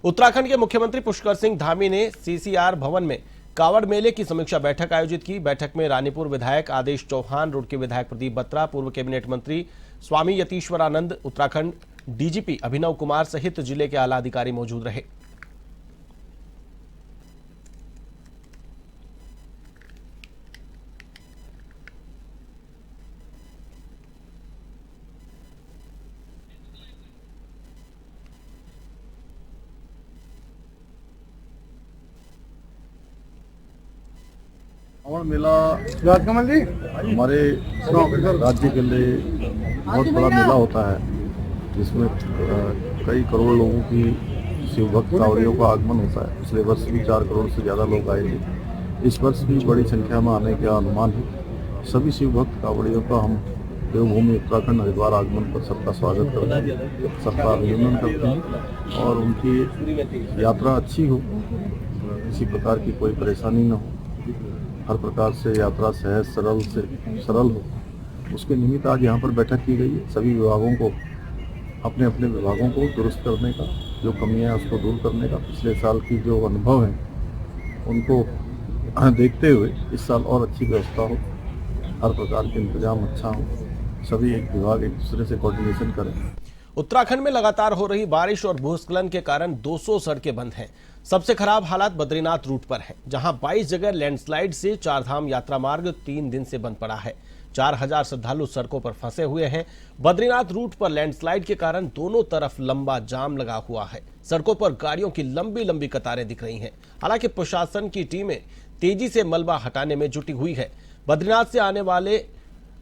उत्तराखंड के मुख्यमंत्री पुष्कर सिंह धामी ने सीसीआर भवन में कावड़ मेले की समीक्षा बैठक आयोजित की। बैठक में रानीपुर विधायक आदेश चौहान, रुड़की विधायक प्रदीप बत्रा, पूर्व कैबिनेट मंत्री स्वामी यतीश्वरानंद, उत्तराखंड डीजीपी अभिनव कुमार सहित जिले के आला अधिकारी मौजूद रहे। कावड़ मेला राजकमल जी हमारे राज्य के लिए बहुत बड़ा मेला होता है, जिसमें कई करोड़ लोगों की शिव भक्त कांवड़ियों का आगमन होता है। पिछले वर्ष भी 4 करोड़ से ज़्यादा लोग आए थे। इस वर्ष भी बड़ी संख्या में आने का अनुमान है। सभी शिव भक्त कांवड़ियों का हम देवभूमि उत्तराखंड हरिद्वार आगमन पर सबका स्वागत करते हैं, सबका अभिनंदन करते हैं और उनकी यात्रा अच्छी हो, किसी प्रकार की कोई परेशानी न हो, हर प्रकार से यात्रा सहज सरल हो, उसके निमित्त आज यहाँ पर बैठक की गई है। सभी विभागों को अपने अपने विभागों को दुरुस्त करने का, जो कमियां हैं उसको दूर करने का, पिछले साल की जो अनुभव हैं उनको देखते हुए इस साल और अच्छी व्यवस्था हो, हर प्रकार के इंतजाम अच्छा हो, सभी एक विभाग एक दूसरे से कोऑर्डिनेशन करें। उत्तराखंड में लगातार हो रही बारिश और भूस्खलन के कारण 200 सड़कें बंद हैं। सबसे खराब हालात बद्रीनाथ रूट पर है, जहां 22 जगह लैंडस्लाइड से चारधाम यात्रा मार्ग 3 दिन से बंद पड़ा है। 4000 श्रद्धालु सड़कों पर फंसे हुए हैं। बद्रीनाथ रूट पर लैंडस्लाइड के कारण दोनों तरफ लंबा जाम लगा हुआ है। सड़कों पर गाड़ियों की लंबी लंबी कतारें दिख रही हैं। हालांकि प्रशासन की टीमें तेजी से मलबा हटाने में जुटी हुई है। बद्रीनाथ से आने वाले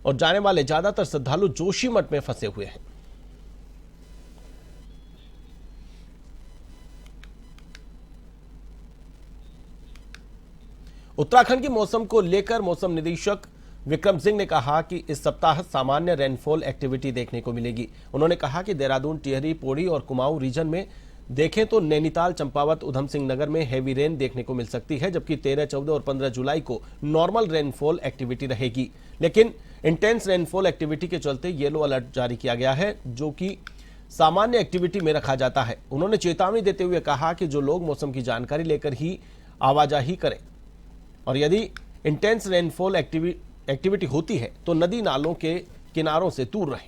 और जाने वाले ज्यादातर श्रद्धालु जोशीमठ में फंसे हुए हैं। उत्तराखंड की मौसम को लेकर मौसम निदेशक विक्रम सिंह ने कहा कि इस सप्ताह सामान्य रेनफॉल एक्टिविटी देखने को मिलेगी। उन्होंने कहा कि देहरादून, टिहरी, पौड़ी और कुमाऊं रीजन में देखें तो नैनीताल, चंपावत, उधम सिंह नगर में हैवी रेन देखने को मिल सकती है, जबकि 13, 14 और 15 जुलाई को नॉर्मल रेनफॉल एक्टिविटी रहेगी। लेकिन इंटेंस रेनफॉल एक्टिविटी के चलते येलो अलर्ट जारी किया गया है, जो कि सामान्य एक्टिविटी में रखा जाता है। उन्होंने चेतावनी देते हुए कहा कि जो लोग मौसम की जानकारी लेकर ही आवाजाही करें और यदि इंटेंस रेनफॉल एक्टिविटी होती है तो नदी नालों के किनारों से दूर रहें।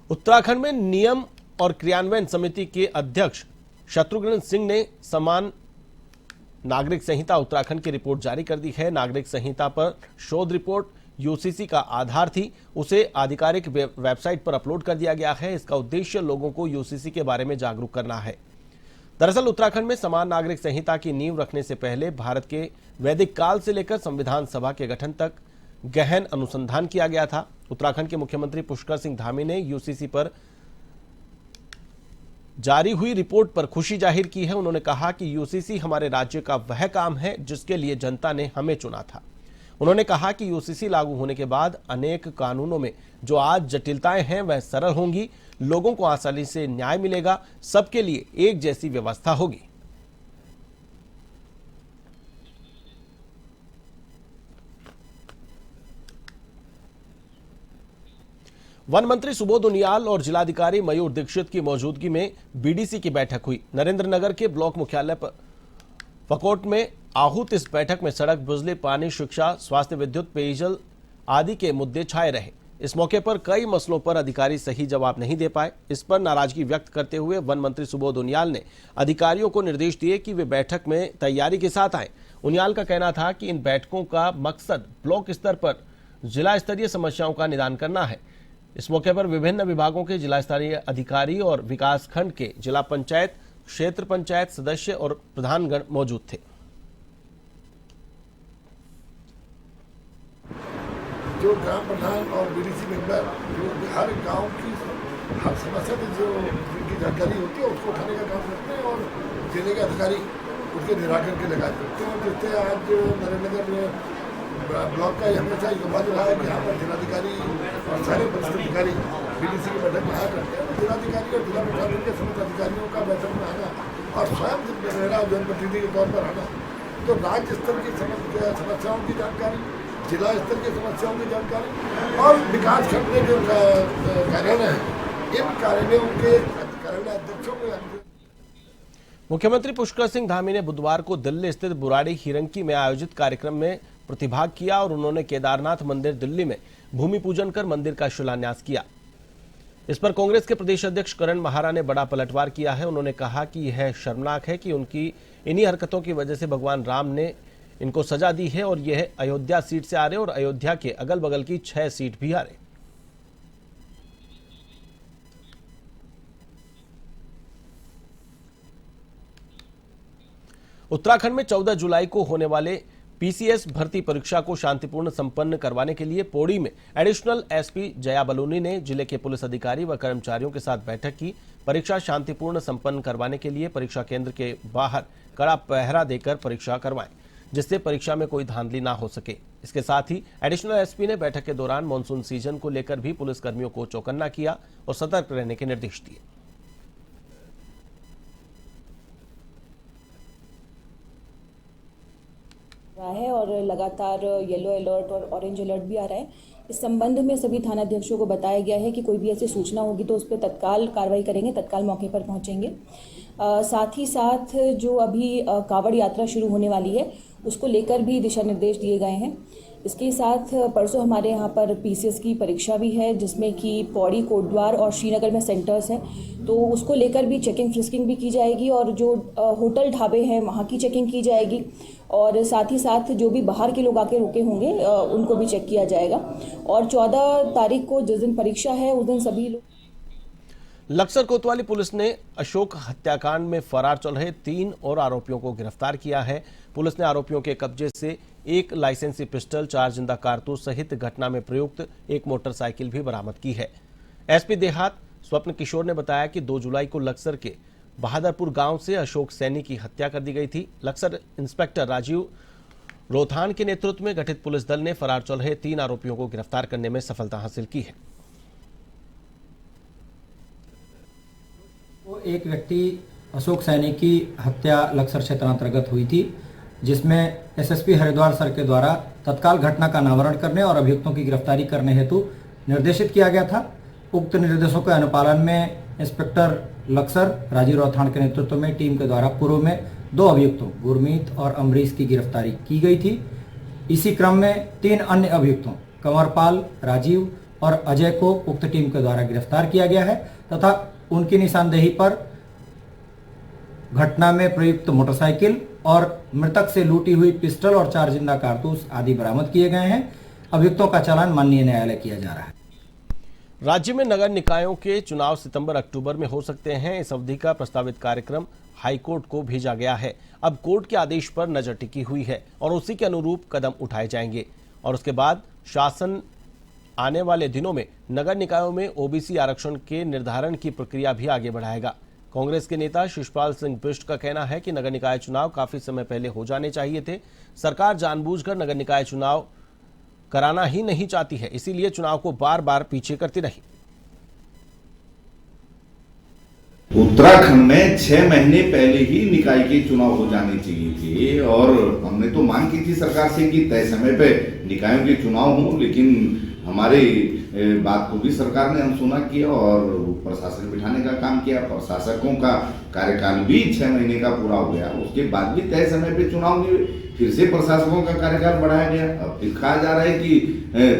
उत्तराखंड में नियम और क्रियान्वयन समिति के अध्यक्ष शत्रुघ्न सिंह ने समान नागरिक संहिता उत्तराखंड की रिपोर्ट जारी कर दी है। नागरिक संहिता पर शोध रिपोर्ट यूसीसी का आधार थी, उसे आधिकारिक वेबसाइट पर अपलोड कर दिया गया है। इसका उद्देश्य लोगों को यूसीसी के बारे में जागरूक करना है। दरअसल उत्तराखंड में समान नागरिक संहिता की नींव रखने से पहले भारत के वैदिक काल से लेकर संविधान सभा के गठन तक गहन अनुसंधान किया गया था। उत्तराखंड के मुख्यमंत्री पुष्कर सिंह धामी ने यूसीसी पर जारी हुई रिपोर्ट पर खुशी जाहिर की है। उन्होंने कहा कि यूसीसी हमारे राज्य का वह काम है जिसके लिए जनता ने हमें चुना था। उन्होंने कहा कि यूसीसी लागू होने के बाद अनेक कानूनों में जो आज जटिलताएं हैं वह सरल होंगी, लोगों को आसानी से न्याय मिलेगा, सबके लिए एक जैसी व्यवस्था होगी। वन मंत्री सुबोध उनियाल और जिलाधिकारी मयूर दीक्षित की मौजूदगी में बीडीसी की बैठक हुई। नरेंद्रनगर के ब्लॉक मुख्यालय पर फकोट में आहूत इस बैठक में सड़क, बिजली, पानी, शिक्षा, स्वास्थ्य, विद्युत, पेयजल आदि के मुद्दे छाए रहे। इस मौके पर कई मसलों पर अधिकारी सही जवाब नहीं दे पाए। इस पर नाराजगी व्यक्त करते हुए वन मंत्री सुबोध उनियाल ने अधिकारियों को निर्देश दिए कि वे बैठक में तैयारी के साथ आए। उनियाल का कहना था कि इन बैठकों का मकसद ब्लॉक स्तर पर जिला स्तरीय समस्याओं का निदान करना है। इस मौके पर विभिन्न विभागों के जिला स्तरीय अधिकारी और विकासखंड के जिला पंचायत, क्षेत्र पंचायत सदस्य और प्रधानगण मौजूद थे। जो ग्राम प्रधान और बीडीसी मेंबर जो हर गांव की हर समस्या की जो जिनकी जानकारी होती है उसको उठाने का काम करते हैं और जिले के अधिकारी उसके निराकरण के लगाए करते हैं। जिससे आज नरेंद्रनगर ब्लॉक का हमेशा युवा रहा है कि यहाँ पर जिलाधिकारी और सारे वरिष्ठ अधिकारी बीडीसी की बैठक में आया करते हैं। जिलाधिकारी और जिला प्रशासन के समस्त अधिकारियों का बैठक में आना और स्वयं मेरा जनप्रतिनिधि के तौर पर आना, तो राज्य स्तर की समस्याओं की जानकारी, जिला स्तर की समस्याओं की जानकारी और विकास खंड में जो कार्यालय है इन कार्यालयों के कार्यालय अध्यक्षों के मुख्यमंत्री पुष्कर सिंह धामी ने बुधवार को दिल्ली स्थित बुराड़ी हिरंकी में आयोजित कार्यक्रम में प्रतिभाग किया और उन्होंने केदारनाथ मंदिर दिल्ली में भूमि पूजन कर मंदिर का शिलान्यास किया। इस पर कांग्रेस के प्रदेश अध्यक्ष करण महारा ने बड़ा पलटवार किया है। उन्होंने कहा कि यह शर्मनाक है कि उनकी इन्हीं हरकतों की वजह से भगवान राम ने इनको सजा दी है और यह अयोध्या सीट से आ रहे और अयोध्या के अगल बगल की 6 सीट भी आ रहे। उत्तराखंड में 14 जुलाई को होने वाले पीसीएस भर्ती परीक्षा को शांतिपूर्ण संपन्न करवाने के लिए पौड़ी में एडिशनल एसपी जया बलूनी ने जिले के पुलिस अधिकारी व कर्मचारियों के साथ बैठक की। परीक्षा शांतिपूर्ण संपन्न करवाने के लिए परीक्षा केंद्र के बाहर कड़ा पहरा देकर परीक्षा करवाएं, जिससे परीक्षा में कोई धांधली ना हो सके। इसके साथ ही एडिशनल एसपी ने बैठक के दौरान मानसून सीजन को लेकर भी पुलिसकर्मियों को चौकन्ना किया और सतर्क रहने के निर्देश दिए। है और लगातार येलो अलर्ट और ऑरेंज अलर्ट भी आ रहा है। इस संबंध में सभी थानाध्यक्षों को बताया गया है कि कोई भी ऐसी सूचना होगी तो उस पर तत्काल कार्रवाई करेंगे, तत्काल मौके पर पहुंचेंगे। साथ ही साथ जो अभी कावड़ यात्रा शुरू होने वाली है उसको लेकर भी दिशा निर्देश दिए गए हैं। इसके साथ परसों हमारे यहाँ पर पीसीएस की परीक्षा भी है जिसमें कि पौड़ी, कोटद्वार और श्रीनगर में सेंटर्स हैं, तो उसको लेकर भी चेकिंग फ्रिस्किंग भी की जाएगी और जो होटल ढाबे हैं वहाँ की चेकिंग की जाएगी और साथ ही साथ जो भी बाहर के लोग आके रुके होंगे उनको भी चेक किया जाएगा। और 14 तारीख को जिस दिन परीक्षा है उस दिन सभी लोग। लक्सर कोतवाली पुलिस ने अशोक हत्याकांड में फरार चल रहे 3 और आरोपियों को गिरफ्तार किया है। पुलिस ने आरोपियों के कब्जे से 1 लाइसेंसी पिस्टल, 4 जिंदा कारतूस सहित घटना में प्रयुक्त 1 मोटरसाइकिल भी बरामद की है। एसपी देहात स्वप्न किशोर ने बताया कि 2 जुलाई को लक्सर के बहादुरपुर गांव से अशोक सैनी की हत्या कर दी गई थी। लक्सर इंस्पेक्टर राजीव रोथान के नेतृत्व में गठित पुलिस दल ने फरार चल रहे 3 आरोपियों को गिरफ्तार करने में सफलता हासिल की है। एक व्यक्ति अशोक सैनी की हत्या लक्सर क्षेत्रांतर्गत हुई थी, जिसमें एसएसपी हरिद्वार सर के द्वारा तत्काल घटना का अनावरण करने और अभियुक्तों की गिरफ्तारी करने हेतु निर्देशित किया गया था। उक्त निर्देशों के अनुपालन में इंस्पेक्टर लक्सर राजीव रोथान के नेतृत्व में टीम के द्वारा पूर्व में 2 अभियुक्तों गुरमीत और अमरीश की गिरफ्तारी की गई थी। इसी क्रम में 3 अन्य अभियुक्तों कंवरपाल, राजीव और अजय को उक्त टीम के द्वारा गिरफ्तार किया गया है तथा उनकी निशानदेही पर घटना में प्रयुक्त मोटरसाइकिल और मृतक से लूटी हुई पिस्टल और 4 जिंदा कारतूस आदि बरामद किए गए हैं। अभियुक्तों का चालान माननीय न्यायालय किया जा रहा है। राज्य में नगर निकायों के चुनाव सितंबर-अक्टूबर में हो सकते हैं। इस अवधि का प्रस्तावित कार्यक्रम हाईकोर्ट को भेजा गया है। अब कोर्ट के आदेश पर नजर टिकी हुई है और उसी के अनुरूप कदम उठाए जाएंगे और उसके बाद शासन आने वाले दिनों में नगर निकायों में ओबीसी आरक्षण के निर्धारण की प्रक्रिया भी आगे बढ़ाएगा। कांग्रेस के नेता शिषपाल सिंह बिष्ट का कहना है कि नगर निकाय चुनाव काफी समय पहले हो जाने चाहिए थे। सरकार जानबूझकर नगर निकाय चुनाव कराना ही नहीं चाहती है, इसीलिए चुनाव को बार बार पीछे करती रही। उत्तराखंड में 6 महीने पहले ही निकाय के चुनाव हो जाने चाहिए थे और हमने तो मांग की थी सरकार से कि तय समय पे निकायों के चुनाव हों, लेकिन हमारे बात को भी सरकार ने अनसुना किया और प्रशासन बिठाने का काम किया। प्रशासकों का कार्यकाल भी 6 महीने का पूरा हो गया, उसके बाद भी तय समय पे चुनाव नहीं हुए, फिर से प्रशासकों का कार्यकाल बढ़ाया गया। अब फिर कहा जा रहा है कि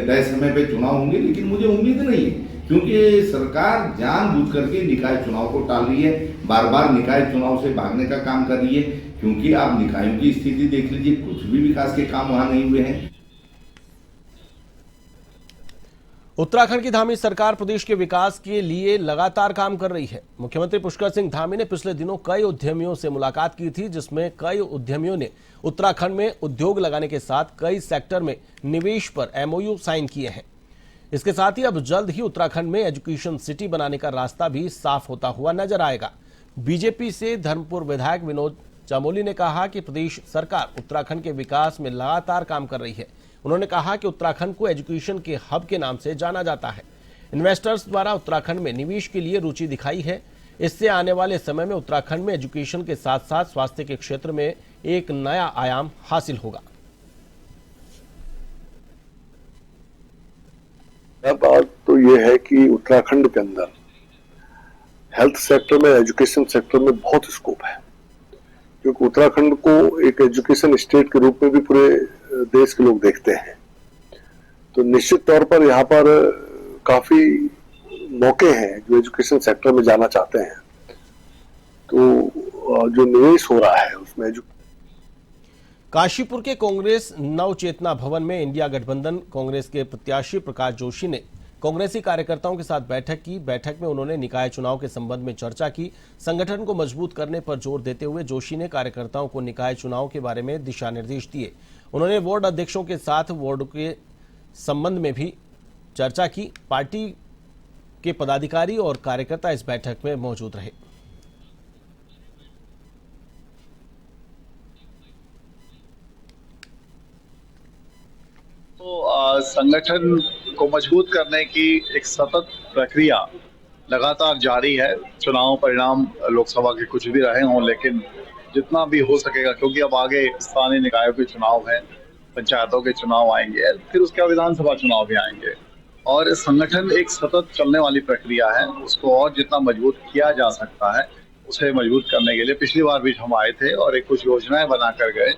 तय समय पे चुनाव होंगे, लेकिन मुझे उम्मीद नहीं है क्योंकि सरकार जानबूझ करके निकाय चुनाव को टाल रही है, बार बार निकाय चुनाव से भागने का काम कर रही है। क्योंकि आप निकायों की स्थिति देख लीजिए, कुछ भी विकास के काम वहां नहीं हुए हैं। उत्तराखंड की धामी सरकार प्रदेश के विकास के लिए लगातार काम कर रही है। मुख्यमंत्री पुष्कर सिंह धामी ने पिछले दिनों कई उद्यमियों से मुलाकात की थी, जिसमें कई उद्यमियों ने उत्तराखंड में उद्योग लगाने के साथ कई सेक्टर में निवेश पर एमओयू साइन किए हैं। इसके साथ ही अब जल्द ही उत्तराखंड में एजुकेशन सिटी बनाने का रास्ता भी साफ होता हुआ नजर आएगा। बीजेपी से धर्मपुर विधायक विनोद चामोली ने कहा कि प्रदेश सरकार उत्तराखंड के विकास में लगातार काम कर रही है। उन्होंने कहा कि उत्तराखंड को एजुकेशन के हब के नाम से जाना जाता है। इन्वेस्टर्स द्वारा उत्तराखंड में निवेश के लिए रुचि दिखाई है। इससे आने वाले समय में उत्तराखंड में एजुकेशन के साथ साथ स्वास्थ्य के क्षेत्र में एक नया आयाम हासिल होगा। बात तो ये है कि उत्तराखंड के अंदर हेल्थ सेक्टर में, एजुकेशन सेक्टर में बहुत स्कोप है, क्योंकि उत्तराखंड को एक एजुकेशन स्टेट के रूप में भी पूरे देश के लोग देखते हैं। तो निश्चित तौर पर यहाँ पर काफी मौके हैं जो एजुकेशन सेक्टर में जाना चाहते हैं। तो जो निवेश हो रहा है उसमें काशीपुर के कांग्रेस नव चेतना भवन में इंडिया गठबंधन कांग्रेस के प्रत्याशी प्रकाश जोशी ने कांग्रेसी कार्यकर्ताओं के साथ बैठक की। बैठक में उन्होंने निकाय चुनाव के संबंध में चर्चा की। संगठन को मजबूत करने पर जोर देते हुए जोशी ने कार्यकर्ताओं को निकाय चुनाव के बारे में दिशा निर्देश दिए। उन्होंने वार्ड अध्यक्षों के साथ वार्ड के संबंध में भी चर्चा की। पार्टी के पदाधिकारी और कार्यकर्ता इस बैठक में मौजूद रहे। तो संगठन को मजबूत करने की एक सतत प्रक्रिया लगातार जारी है। चुनाव परिणाम लोकसभा के कुछ भी रहे हों, लेकिन जितना भी हो सकेगा, क्योंकि अब आगे स्थानीय निकायों के चुनाव हैं, पंचायतों के चुनाव आएंगे, फिर उसके बाद विधानसभा चुनाव भी आएंगे, और संगठन एक सतत चलने वाली प्रक्रिया है। उसको और जितना मजबूत किया जा सकता है उसे मजबूत करने के लिए पिछली बार भी हम आए थे और एक कुछ योजनाएं बना कर गए।